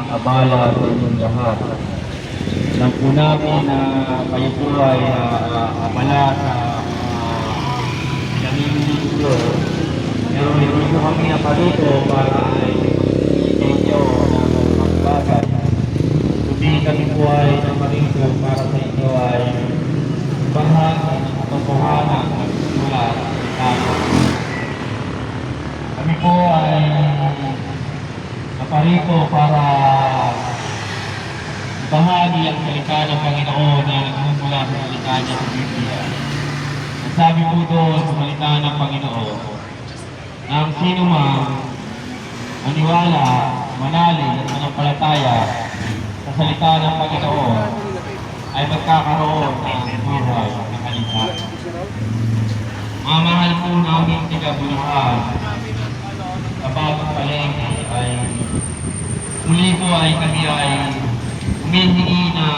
abala sa inyong lahat. Alam po namin na kayo po ay abala sa pinamimili. Pero hindi po kami naparito para ay inyo na magbagal. Kundi kami po ay naparito para sa inyo ay bahagi ng katotohanan at mula sa kami po ay naparito para bahagi ang salita ng Panginoon na nagmumula sa salita niya sa Biblia. At sabi po doon sa salita ng Panginoon na ang sino man maniwala, manalig at manampalataya sa salita ng Panginoon ay magkakaroon ng buhay na kalitasan. Mga mahal po namin tigabuluhan sa bagong palengke ay muli po ay kami ay humihingi na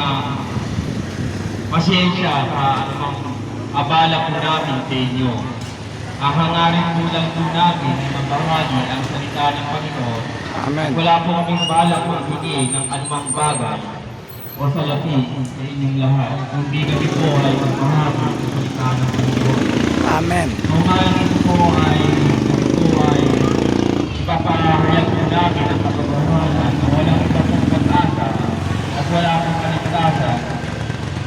pasensya sa anumang abala po namin sa inyo. Ang hangarin po lang po namin ay mabahagi ang salita ng Panginoon. Amen. Wala po kaming balak magbigay ng anumang bagay o salapi sa inyong lahat. Kundi kami po ay magbahagi ng salita ng Panginoon. Amen. Kung ito po ay ipapahayag po namin ang katotohanan na walang iba pong pag-asa at wala pong kaligtasan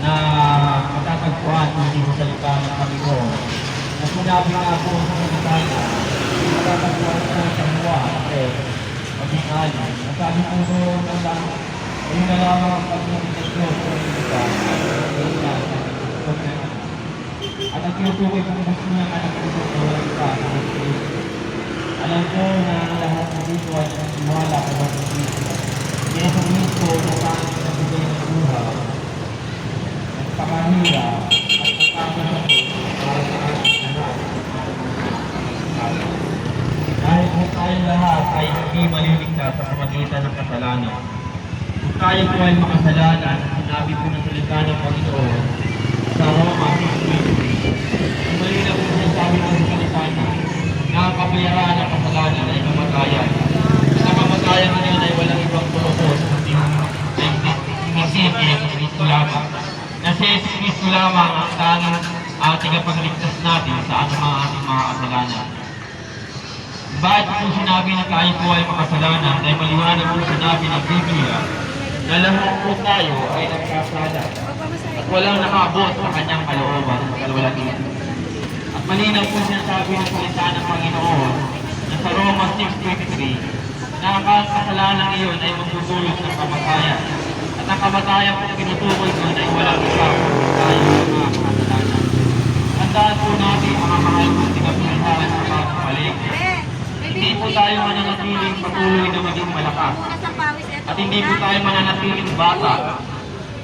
na matatagpuan hindi sa salita ng Panginoon. Na sinabi nga po sa salita na matatagpuan po sa buwa at maging alin. Nasabi po doon ng lang, ayun na lang ang pag-ibig ng Diyos sa salita at ang tinutukoy kung gusto niya ka ng puso na walang iba. Alam ko na ang lahat ng dito ay nagsimula sa mga Kristo. Kaya sa Kristo na pangit na bigay ng buhay, nagpakahira at nagpapasakot para sa ating lahat. Dahil kung tayo lahat ay hindi maliligtas sa pamagitan ng kasalanan. Kung tayo po ay makasalanan, sinabi po ng salita ng Panginoon sa Roma 6:20. Ang malinaw po sinasabi ng salita niya na ang kabayaran ng kasalanan ay kamatayan. Sa kamatayan ngayon ay walang ibang purpose kundi si Kristo lamang. Na si Kristo lamang ang tanging tagapagligtas natin sa anumang ating mga kasalanan. Bakit po sinabi na tayo po ay makasalanan? Dahil maliwanag po sinabi ng Biblia na lahat po tayo ay nagkasala at walang nakaabot sa kanyang kalooban sa kalwalhatian. At malinaw po sinasabi ng salita ng Panginoon na sa Roma 6:23 na ang kasalanan iyon ay magdudulot ng kamatayan. At ang kamatayan po tinutukoy doon ay walang iba tayo mga kasalanan. Tandaan po natin mga mahal po tinapilihan sa bagong palengke. Hindi po tayo mananatiling patuloy na maging malakas. At hindi po tayo mananatiling bata.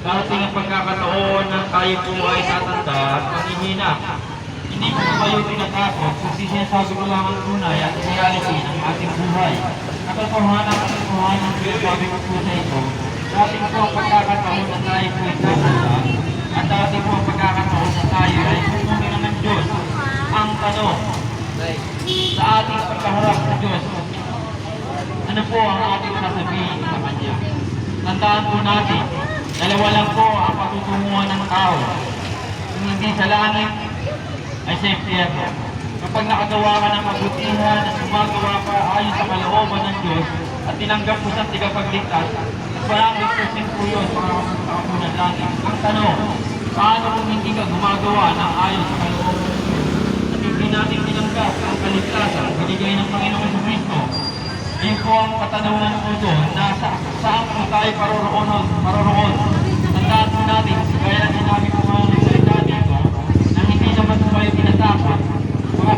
Darating ang pagkakataon na tayo po ay tatanda at manghihina. Hindi po kayo tinatakot kung sinasabi ko lang ang tunay at reality ng ating buhay. Katotohanan ng sinasabi ko po sa ito. Dating po ang pagkakataon na tayo po ay tatanda at dating po ang pagkakataon na tayo ay pupunin ng Diyos. Ang tanong sa ating pagkaharap sa Diyos, ano po ang ating sasabihin sa Kanya? Tandaan po natin, dalawa lang po ang patutunguhan ng tao. Kung hindi sa langit, ay sa impyerno. Kapag nakagawa ka ng kabutihan at gumagawa ka ayon sa kalooban ng Diyos at tinanggap mo sa tigapagligtas, at 100% po yun para makapunang langit. Ang tanong, paano kung hindi ka gumagawa ng ayon sa kalooban ng Diyos? At hindi natin tinanggap ang kaligtasan binigay ng Panginoon sa Kristo. Ayun po ang katanungan po doon na saan po tayo paroroon. Tandaan po natin, kaya na sinabi po mga nagsalita dito, na hindi naman po kayo tinatakot. Mga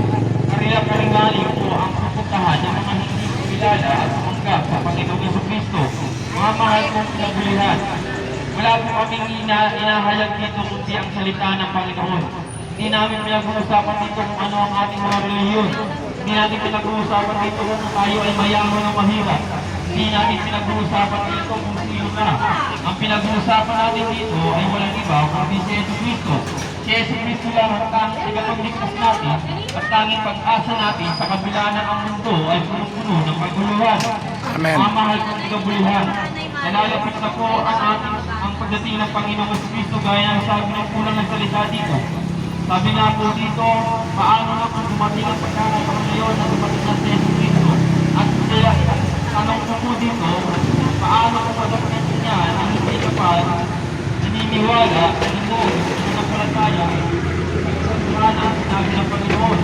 karila-karingaling po ang pupuntahan ng mga hindi kilala at tumanggap sa Panginoon sa Kristo. Mga mahal kong pinagulihan, wala po kaming inahayag dito kundi ang salita ng Panginoon. Hindi namin pinag-uusapan dito kung ano ang ating mga reliyon. Hindi natin pinag-uusapan dito kung tayo ay mayaman o mahirap. Hindi natin pinag-uusapan dito kung sino ka. Ang pinag-uusapan natin dito ay walang iba kundi si Jesus Cristo. Si Jesus Cristo lang ang tanging tagapagligtas natin at tanging pag-asa natin sa kabila ng ang mundo ay puno ng paguluhan. Amen. Mga mahal kong kabulihan, nalalapit na po ang pagdating ng Panginoong Kristo gaya ng sabi ng unang nagsalita dito. Sabi nga po dito, paano na kung dumating ang pagkakataon ngayon na dumating na si Kristo? At kaya, tanong ko po dito, paano kung pagdating niya na hindi ka pa naniniwala, nananampalataya, pagkakataon ang sinabi ng Panginoon.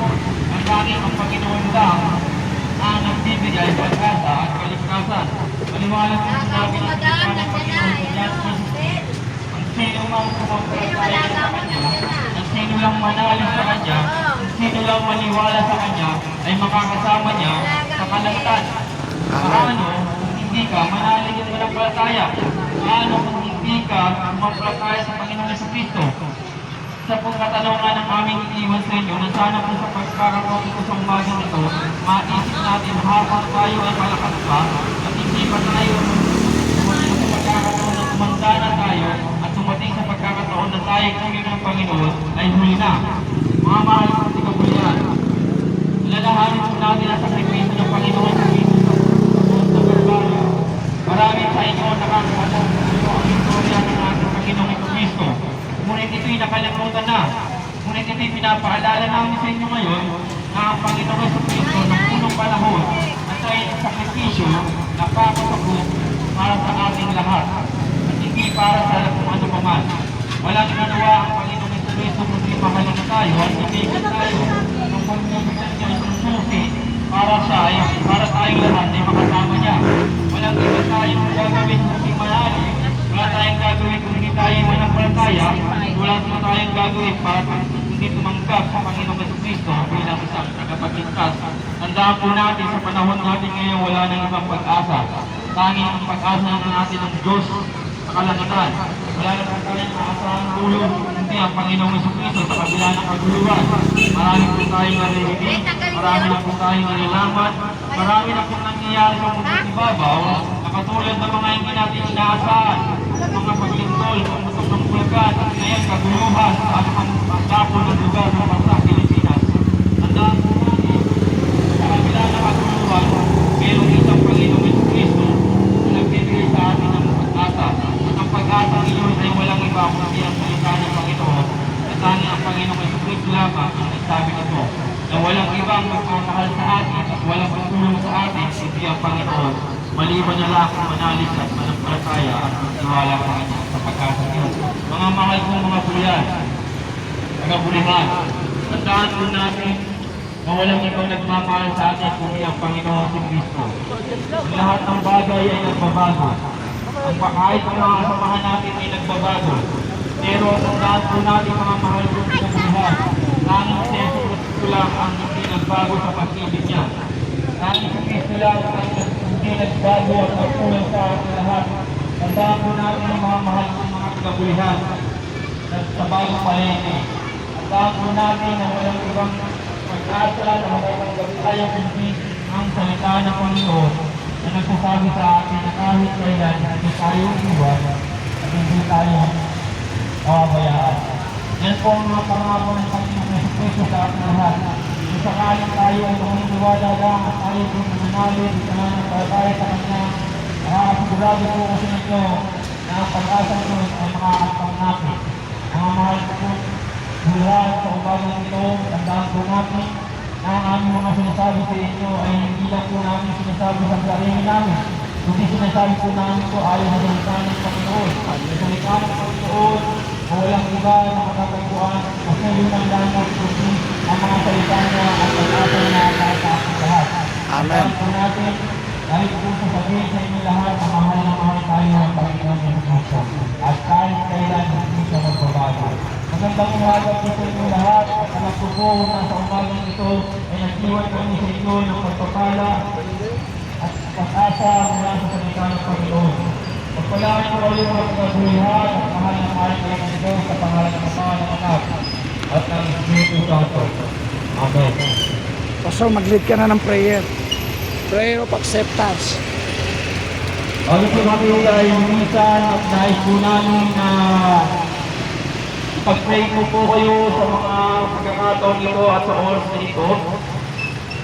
Ang tanging ang Panginoon lang ang nagbibigay pag-asa at kaligtasan. Maliwanag ang sinabi ng Panginoon sa John 16. Ang sino mang sumampalataya sa Kanya, ang sino lang manalig sa Kanya, ang sino lang maniwala sa Kanya, ay makakasama niya sa kalangitan. Paano kung hindi ka manalig at manampalataya? Paano kung hindi ka sumampalataya sa Panginoon Jesucristo? Sa pong katanungan ng aming iniwan sa inyo na sana po sa pagkakaroon ko sa umagang ito, maisip natin habang tayo ay malakas pa at hindi pa tayo dumating sa pagkakataon na tumanda na tayo at dumating sa pagkakataon na tayo kami ng Panginoon ay huli na. Mga mahal ng kabulihan, lalahanin po natin ang sakripisyo ng Panginoon sa Kalbaryo. Marami sa inyo nakakaalam ang istorya ng ating Panginoong Kristo. Ngunit ito'y nakalimutan na. Ngunit ito'y pinapaalala namin sa inyo ngayon na ang Panginoong Jesucristo ng unang panahon at ay sakripisyo na papasabot para sa ating lahat at hindi para sa kung ano paman. Walang nanawa ang Panginoong Jesucristo kundi mahalin tayo at ibigin tayo ng pagmumulan niya ang susi para tayong lahat ay makasama niya. Walang iba tayong gagawin kundi manali. Wala tayong gagawin kung hindi tayo manampalataya. Wala tayong gagawin para hindi tumanggap sa Panginoong Jesucristo bilang isang tagapagligtas. Tandaan po natin sa panahon natin ngayon wala nang ibang pag-asa. Tanging ang pag-asa na natin ng Diyos sa kalangitan. Wala na po tayong maasahan tulong hindi ang Panginoong Jesucristo sa kabila ng kaguluhan. Marami po tayong narinig, marami na po tayong nalalaman, marami na po nangyayari sa mundong ibabaw na katulad ng mga hindi natin inaasahan. Mga paglingkol, pumutok ng bulkan, at ngayon kaguluhan sa anumang pagdapon ng lugar ng bansa Pilipinas. Tandaan po natin, sa kabila ng kaguluhan, mayroong isang Panginoong Jesucristo na nagbibigay sa atin ng pag-asa. At ang pag-asa ngayon ay walang iba kundi ang salita ng Panginoon. At tanging ang Panginoong Jesucristo lamang ang nagsabi nito na walang ibang magmamahal sa atin at walang pagtulong sa atin kundi ang Panginoon. Maliban na lang kung manalig at manampalataya at magtiwala sa Kanya sa pag-asa niyo. Mga mahal kong mga bulihan, tagabulihan, tandaan po natin na walang ibang nagmamahal sa atin kundi ang Panginoon si Kristo. Ang lahat ng bagay ay nagbabago. Kahit ang mga samahan natin ay nagbabago. Pero tandaan po natin mga mahal kong tagabulihan, tanging si Kristo lang ang hindi nagbago sa pag-ibig niya. Tanging si Kristo lang ang hindi nagbago at nagpulang sa ating lahat. Tandaan po natin ang mga mahal ng mga kagabulihan sa bagong palengke. Tandaan po natin na walang ibang pag-asa na magagamit tayo kundi ang salita ng Panginoon na nagsasabi sa atin na kahit kailan hindi tayo iwan at hindi tayo mawabayaan. Yan po ang mga pangako ng Panginoon Jesucristo sa ating lahat. Kung sakaling tayo ay maniniwala lang at tayo kung mananalig sa nananampalataya sa Kanya, nakakasigurado po kasi ninyo na ang pag-asa nyo ay makakatang natin. Mga mahal po, bulan sa umagang ito, tandaan po natin na ang aming mga sinasabi sa inyo ay hindi lang po namin sinasabi sa sarili namin, kundi sinasabi po namin ito ayon sa salita ng Panginoon. Sa salita ng Panginoon, walang iba na makatagpuan kasi yun ang lamang kundi ang mga salita niya at pag-asa niya para sa ating lahat. Amen. Tandaan po natin, dahil po sasabihin sa inyo lahat na mahal tayo ng Panginoon Jesucristo at kahit kailan hindi siya magbabago. Magandang umaga po sa inyo lahat at alam ko po na sa umagang ito ay nag-iwan kami sa inyo ng pagpapala at pag-asa mula sa salita ng Panginoon. Pagpalaan ko kayo mga pagkabulihan at mahal na mahal kayo ng Diyos sa pangalan ng Ama ng Anak at ng Espiritu Santo. Amen. Pastor, mag-lead ka na ng prayer. Prayer of acceptance. Bago po kami ay lumisan at nais po namin na pag-pray po kayo sa mga pagkakataon ito at sa oras na ito.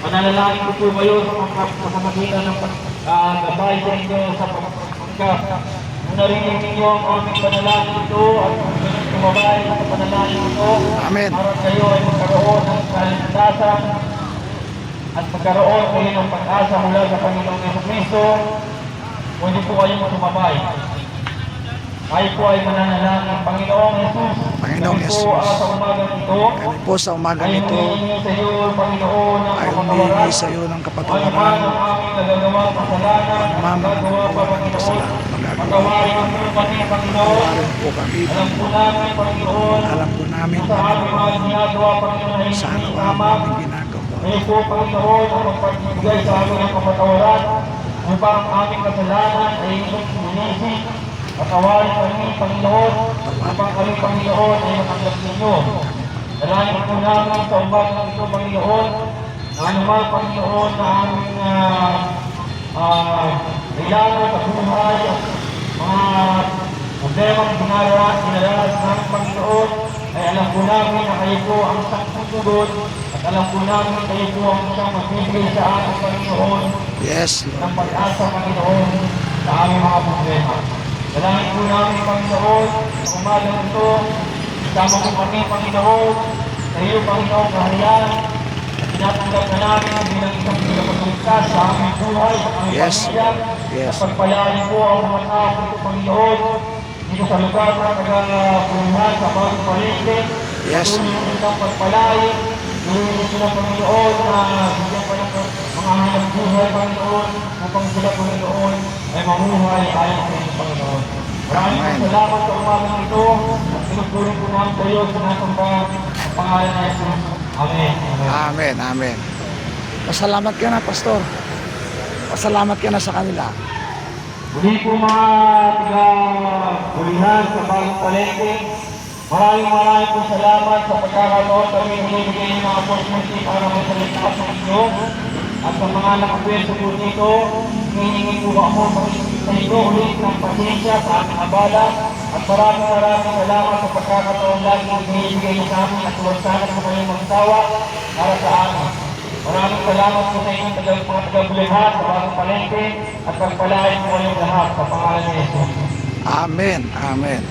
Panalalain ko po kayo sa mga pamamagitan ng gabay sa inyo sa pagpapagkas. Kung narinig ninyo ang aming panalangin ito at kung ganun tumabay sa panalangin ito, Amen. para kayo ay magkaroon ng kaligtasan at magkaroon kayo ng pag-asa mula sa Panginoong Jesucristo, pwede po kayong tumabay. Kayo po ay mananalangin, Panginoong Jesus. Panginoong kami Jesus. po sa umagang ito, Kami po sa umagang ay ito humihingi sa iyo, Panginoon, ng ay kapatawaran. humihingi sa iyo ng Ano man kapatawaran. ang aming nagagawang kasalanan, Mama, magagawa pa, Panginoon, magagawa patawarin mo kami, Panginoon. Patawarin po kami. Alam po namin, Panginoon, Alam po namin, sa aming mga ginagawa, Panginoon, ay sa hindi ano tama. ang aming ginagawa. Ngayon po, Panginoon, ang magpagbigay sa amin ng kapatawaran upang ang aming kasalanan ay inyong sinisi. Patawarin kami, Panginoon, upang kami, Panginoon, ay matanggap ninyo. Dalangin po namin sa umagang ito, Panginoon, na anuman, Panginoon, na aming kailangan sa buhay at mga problemang dinaranas ng Panginoon, ay alam po namin na kayo po ang isang tutulod at alam po namin na kayo po ang isang magbibigay sa ating Panginoon Yes, ng Lord. pag-asa, Panginoon, sa aming mga problema. Dalangin po namin, Panginoon, sa umagang ito, isama po kami, Panginoon, sa iyo, Panginoon, kaharian, at tinatanggap na namin bilang isang pinapagligtas sa aming buhay, sa aming Yes. pamilya, Yes. at pagpalain po ang mga tao dito, Panginoon, dito sa lugar na taga-puluhan sa bagong palengke. Yes. Patuloy mo silang pagpalain, hindi sila, Panginoon, na bigyan pa ng mga hanap buhay, Panginoon, upang sila, Panginoon, ay mamuhay ayon sa iyo, Panginoon. Maraming Amen. salamat sa umagang ito at pinupuri ko namin kayo sa nasamba ang pangalan ng Jesus. Amen. Amen. Amen, amen. Pasalamat ka na, Pastor. Pasalamat ka na sa kanila. Muli po mga taga-bulihan sa bagong palengke, maraming po salamat sa pagkakataon kami binibigay ng mga opportunity para magsalita sa inyo. At sa mga nakapwesto po dito, hihingi po ako sa inyo ulit ng pasensya sa aming abala. At maraming salamat sa pagkakataon lagi na binibigay sa amin at huwag sana po kayong magsawa para sa amin. Maraming salamat po sa inyong mga taga-bulihan sa bagong palengke at pagpalain po kayong lahat sa pangalan ni Jesus. Amen, amen.